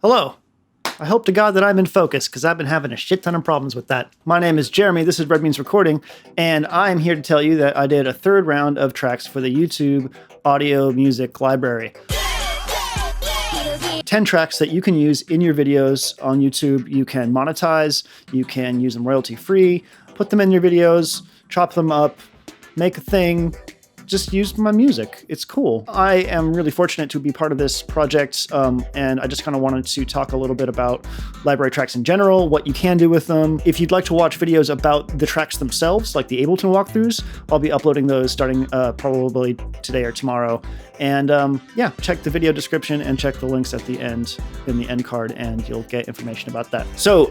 Hello. I hope to God that I'm in focus because I've been having a shit ton of problems with that. My name is Jeremy, this is Red Means Recording, and I'm here to tell you that I did a third round of tracks for the YouTube audio music library. 10 tracks that you can use in your videos on YouTube. You can monetize, you can use them royalty free, put them in your videos, chop them up, make a thing. Just use my music. It's cool. I am really fortunate to be part of this project, and I just kind of wanted to talk a little bit about library tracks in general, what you can do with them. If you'd like to watch videos about the tracks themselves, like the Ableton walkthroughs, I'll be uploading those starting probably today or tomorrow. And yeah, check the video description and check the links at the end in the end card, and you'll get information about that. So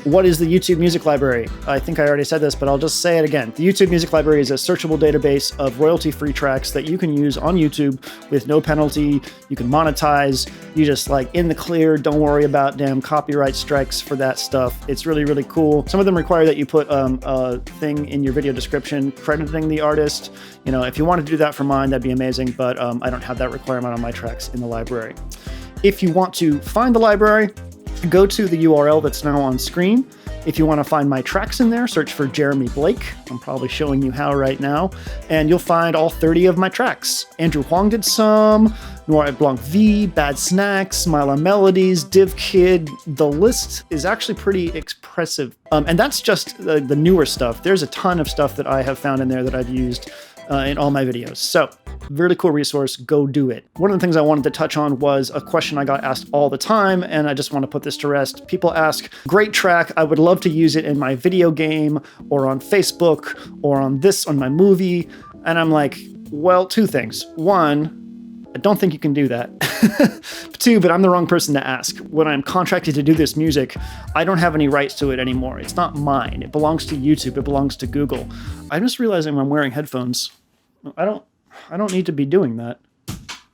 what is the YouTube Music Library? I think I already said this, but I'll just say it again. The YouTube Music Library is a searchable database of royalty-free tracks that you can use on YouTube with no penalty. You can monetize. You just like in the clear. Don't worry about damn copyright strikes for that stuff. It's really, really cool. Some of them require that you put a thing in your video description crediting the artist. You know, if you want to do that for mine, that'd be amazing, but I don't have that requirement on my tracks in the library. If you want to find the library, go to the URL that's now on screen. If you want to find my tracks in there, search for Jeremy Blake. I'm probably showing you how right now. And you'll find all 30 of my tracks. Andrew Huang did some, Noir Blanc V, Bad Snacks, Myla Melodies, Div Kid. The list is actually pretty expressive. And that's just the newer stuff. There's a ton of stuff that I have found in there that I've used in all my videos. So, really cool resource, go do it. One of the things I wanted to touch on was a question I got asked all the time, and I just want to put this to rest. People ask, great track, I would love to use it in my video game, or on Facebook, or on my movie. And I'm like, well, two things. One, I don't think you can do that. Two, but I'm the wrong person to ask. When I'm contracted to do this music, I don't have any rights to it anymore. It's not mine. It belongs to YouTube. It belongs to Google. I'm just realizing when I'm wearing headphones, I don't need to be doing that.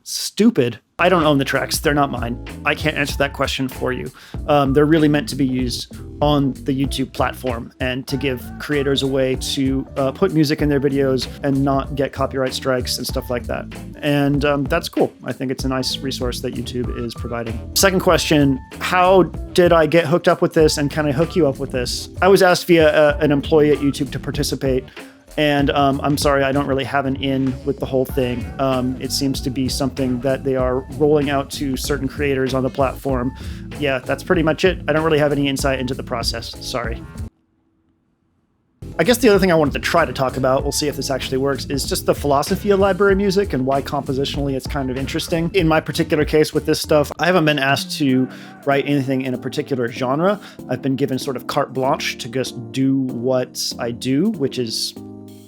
Stupid. I don't own the tracks. They're not mine. I can't answer that question for you. They're really meant to be used on the YouTube platform and to give creators a way to put music in their videos and not get copyright strikes and stuff like that. And that's cool. I think it's a nice resource that YouTube is providing. Second question, how did I get hooked up with this, and can I hook you up with this? I was asked via an employee at YouTube to participate. And I'm sorry, I don't really have an in with the whole thing. It seems to be something that they are rolling out to certain creators on the platform. Yeah, that's pretty much it. I don't really have any insight into the process. Sorry. I guess the other thing I wanted to try to talk about, we'll see if this actually works, is just the philosophy of library music and why compositionally it's kind of interesting. In my particular case with this stuff, I haven't been asked to write anything in a particular genre. I've been given sort of carte blanche to just do what I do, which is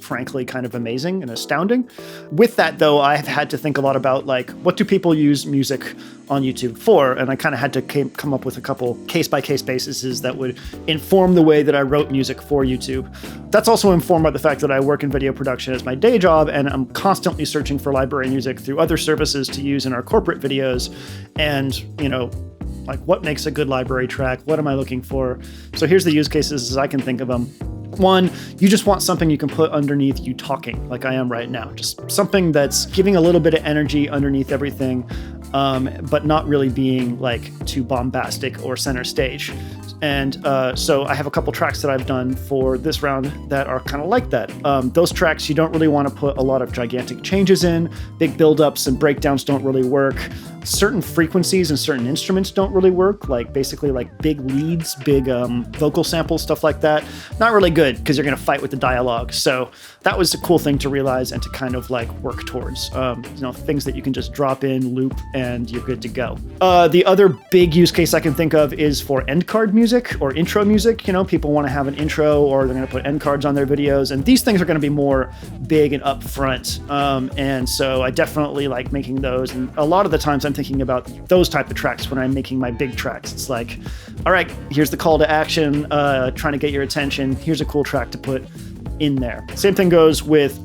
frankly kind of amazing and astounding. With that though, I've had to think a lot about like, what do people use music on YouTube for? And I kind of had to come up with a couple case-by-case bases that would inform the way that I wrote music for YouTube. That's also informed by the fact that I work in video production as my day job, and I'm constantly searching for library music through other services to use in our corporate videos. And, you know, like what makes a good library track? What am I looking for? So here's the use cases as I can think of them. One, you just want something you can put underneath you talking, like I am right now. Just something that's giving a little bit of energy underneath everything, but not really being like too bombastic or center stage. And so I have a couple tracks that I've done for this round that are kind of like that. Those tracks, you don't really want to put a lot of gigantic changes in. Big buildups and breakdowns don't really work. Certain frequencies and certain instruments don't really work, like basically like big leads, big vocal samples, stuff like that. Not really good because you're going to fight with the dialogue. So that was a cool thing to realize and to kind of like work towards. You know, things that you can just drop in, loop, and you're good to go. The other big use case I can think of is for end card music or intro music. You know, people want to have an intro or they're going to put end cards on their videos, and these things are going to be more big and upfront. And so I definitely like making those. And a lot of the times I'm thinking about those type of tracks when I'm making my big tracks. It's like, all right, here's the call to action, trying to get your attention. Here's a cool track to put in there. Same thing goes with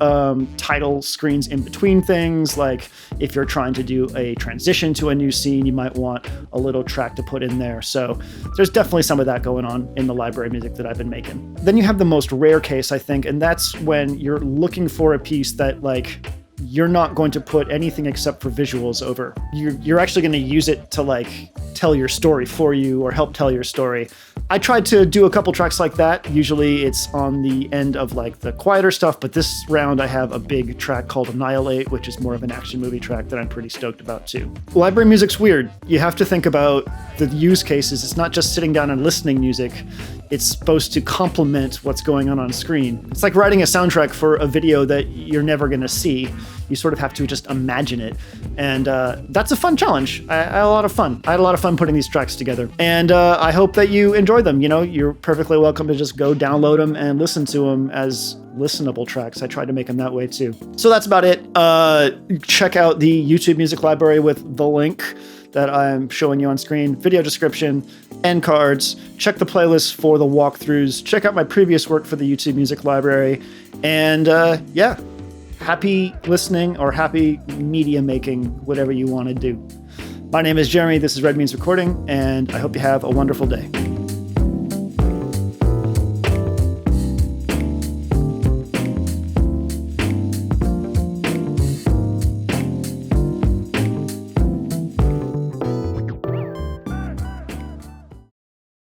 title screens in between things. Like if you're trying to do a transition to a new scene, you might want a little track to put in there. So there's definitely some of that going on in the library music that I've been making. Then you have the most rare case, I think, and that's when you're looking for a piece that like you're not going to put anything except for visuals over. You're actually going to use it to like tell your story for you or help tell your story. I tried to do a couple tracks like that. Usually it's on the end of like the quieter stuff, but this round I have a big track called Annihilate, which is more of an action movie track that I'm pretty stoked about too. Library music's weird. You have to think about the use cases. It's not just sitting down and listening music. It's supposed to complement what's going on screen. It's like writing a soundtrack for a video that you're never going to see. You sort of have to just imagine it. And that's a fun challenge. I had a lot of fun. I had a lot of fun putting these tracks together. And I hope that you enjoy them. You know, you're perfectly welcome to just go download them and listen to them as listenable tracks. I tried to make them that way too. So that's about it. Check out the YouTube Music Library with the link that I'm showing you on screen, video description, end cards. Check the playlist for the walkthroughs. Check out my previous work for the YouTube Music Library. And yeah, happy listening or happy media making, whatever you want to do. My name is Jeremy. This is Red Means Recording, and I hope you have a wonderful day.